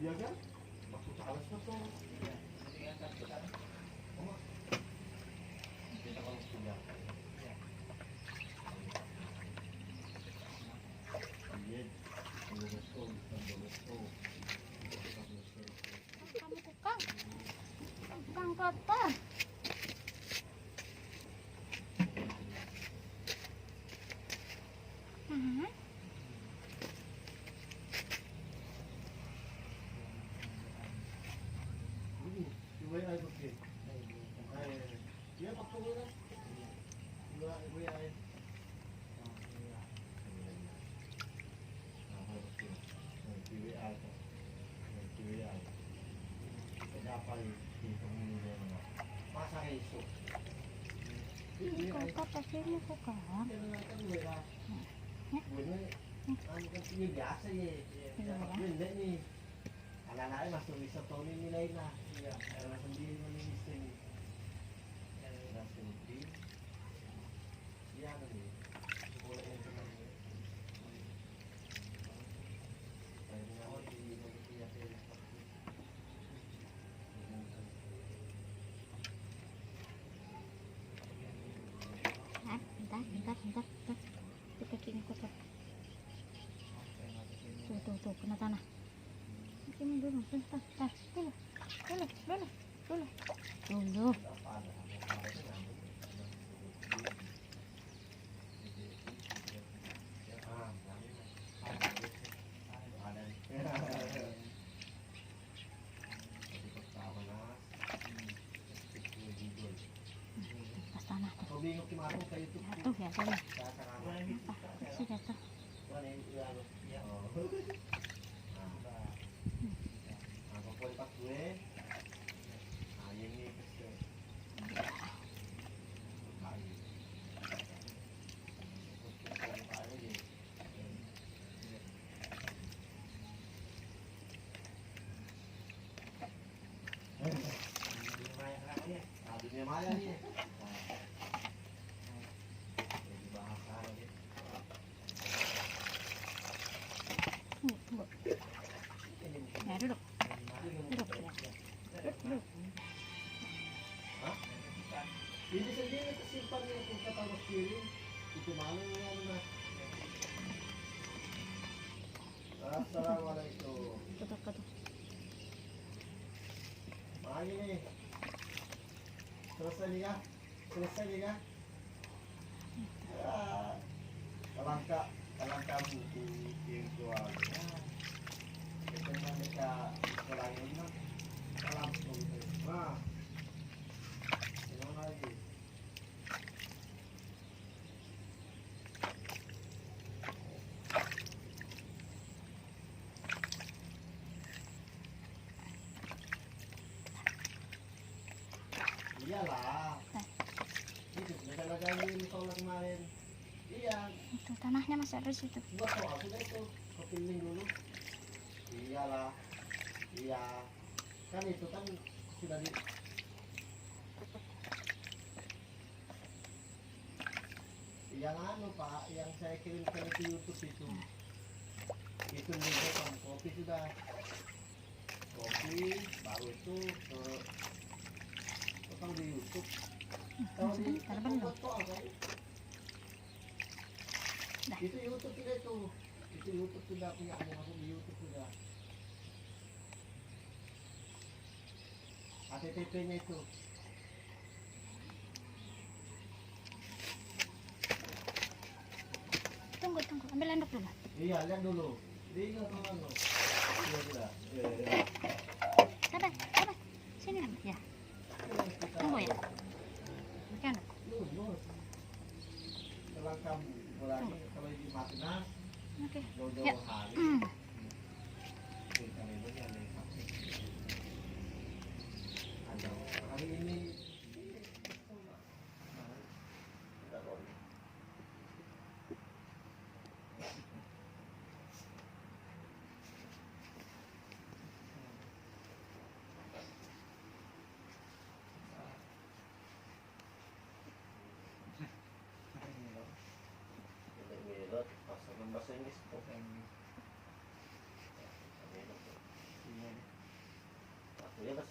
Iya kan? Waktu alas na to. Iya. Kita kalau punya. Iya. Iya. Kamu tukang. Tukang kotor. Kok kasihnya kok kan? Biasa ya. Benda nih. Anak-anaknya masuk bisa tahun ini lain lah. Iya, karena sendiri menulis ini. Karena sendiri. Iya kan nih. Boleh yang kena ini. Saya mengawal di manusia saya. Bentar. Kita kini kotor. Tuh, kena tanah. Ini dulu, bentar. Dulu. Pas tanah tuh. Jatuh ya tadi. Apa sih jatuh? Dunia maya nih. Tunggu. Ya, duduk. Duduk. Hah? Ini sendiri kesimpan yang kita taruh kirim. Itu mana yang mas? Assalamualaikum. Tutup. Mari nih. Selesai nih ya. Alangkah buku yang keluarga. Kita mereka sekolah ini mah langsung. Nah, gimana lagi? Iyalah. Itu sudah lagain sholat kemarin. Iya. Itu tanahnya masih ada di situ. Gua soal sudah itu kepilih dulu. Iyalah. Iya. Kan itu kan sudah di. Yang anu Pak, yang saya kirimkan ke YouTube itu. Itu juga kopi sudah. Kopi baru itu ke di YouTube. Kalau di itu YouTube tidak itu. Itu YouTube sudah punya ada masuk di YouTube sudah. HTTP-nya itu. Tunggu. Ambil handuk dulu. Iya, lihat dulu. Lihat dulu. Iya sudah. Sabar. Sini ya. Tunggu ya. Kan. Setelah kamu mulai kalau di Madinah, Oke. jauh-jauh hari. Ada hari ini. Bahasa Inggris,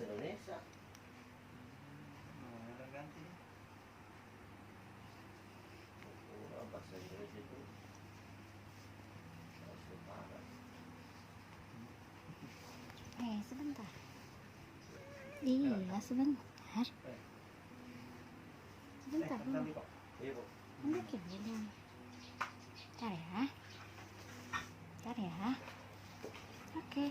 bahasa Indonesia. Ganti. Bahasa Inggris itu harus dipakai. Sebentar. Iya, sebentar. Sebentar dulu. Iya, Bu. Nanti dulu. Bentar ya. Bentar ya. Oke.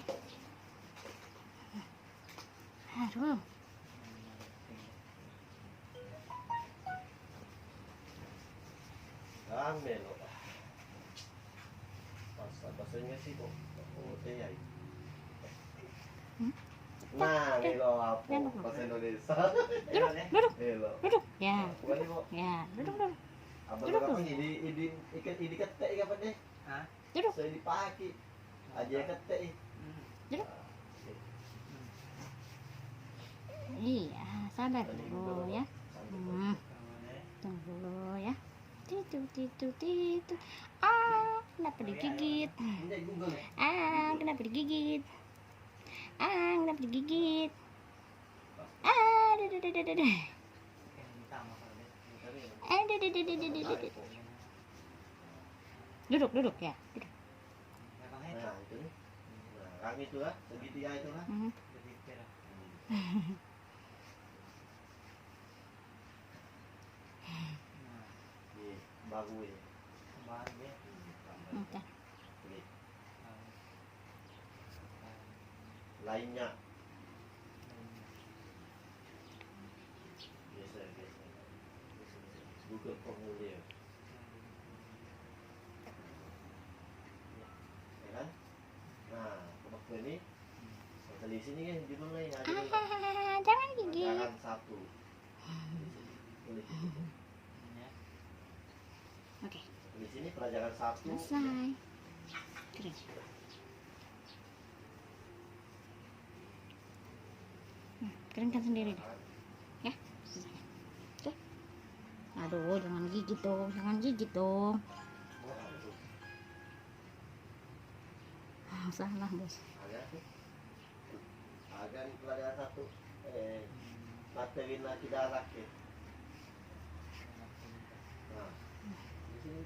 Aduh. Rame loh. Bahasa Inggris itu. Oh, ya. Hmm? Nah, ini loh apa? Duduk. Bahasa Indonesia. Duduk, duduk, Ini loh. duduk. Ya, Bukan ini, Bu. ya, duduk, duduk. Abang Duduk, apa duduk. ini ikan ini ketek apa deh? Hah? Duduk, Saya dipakai. Aja ketek. duduk. Iya, sabar dulu ya. Tunggu dulu ya. Titu, titu, titu. Kenapa digigit? Ini Google. Kenapa digigit? Kenapa digigit? Dadadadadada. Dadadadadadada. Duduk, duduk ya. Duduk. Nah, itu nih. Nah, rang itu lah, segitiga itu lah. Mhm. Iya, baru ya. Oke. Ini. Lainnya biasa. Google formulir. Ya kan? Nah, waktu ini di sini kan judulnya yang ada Jangan gigit. pelajaran 1. Tulis di situ. Oke, Di sini pelajaran 1. selesai. Kering. Keringkan sendiri deh. Ya. Oke. Aduh, jangan gigit dong, jangan gigit dong. Salah, Bos. Ada di pelajaran 1 materi laki darat ya. Nah, di sini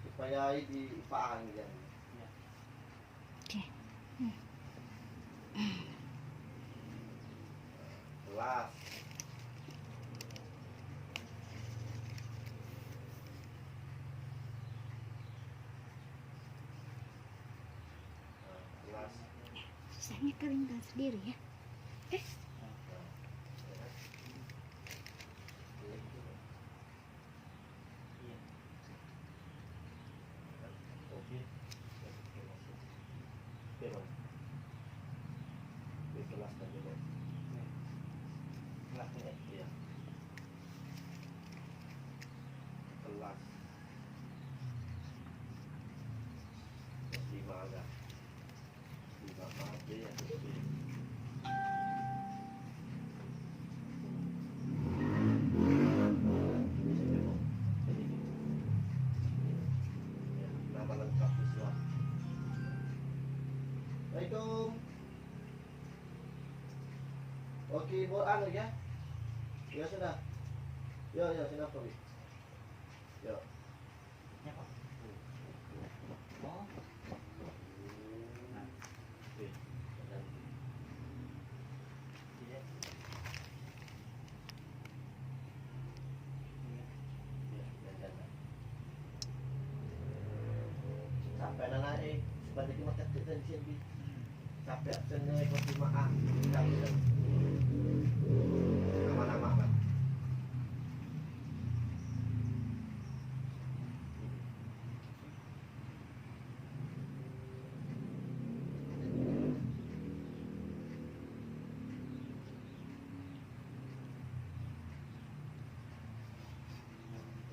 supaya dipahami ya. Oke. Kelas. Kelas. Sisanya keringkan sendiri ya. Nama lengkap siswa. Assalamualaikum. Oke, mau anu ya? Ya sudah. Yo, sudah pergi. Yo. Sampai nanai sebanyak cuma ketik dan sini. Sampai seneng ikut jemaah. Nama-nama kan.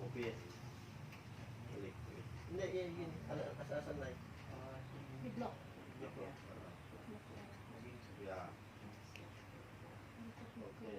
Kopi. Ini ada asal-asal naik. Di blok. Ya. Oke.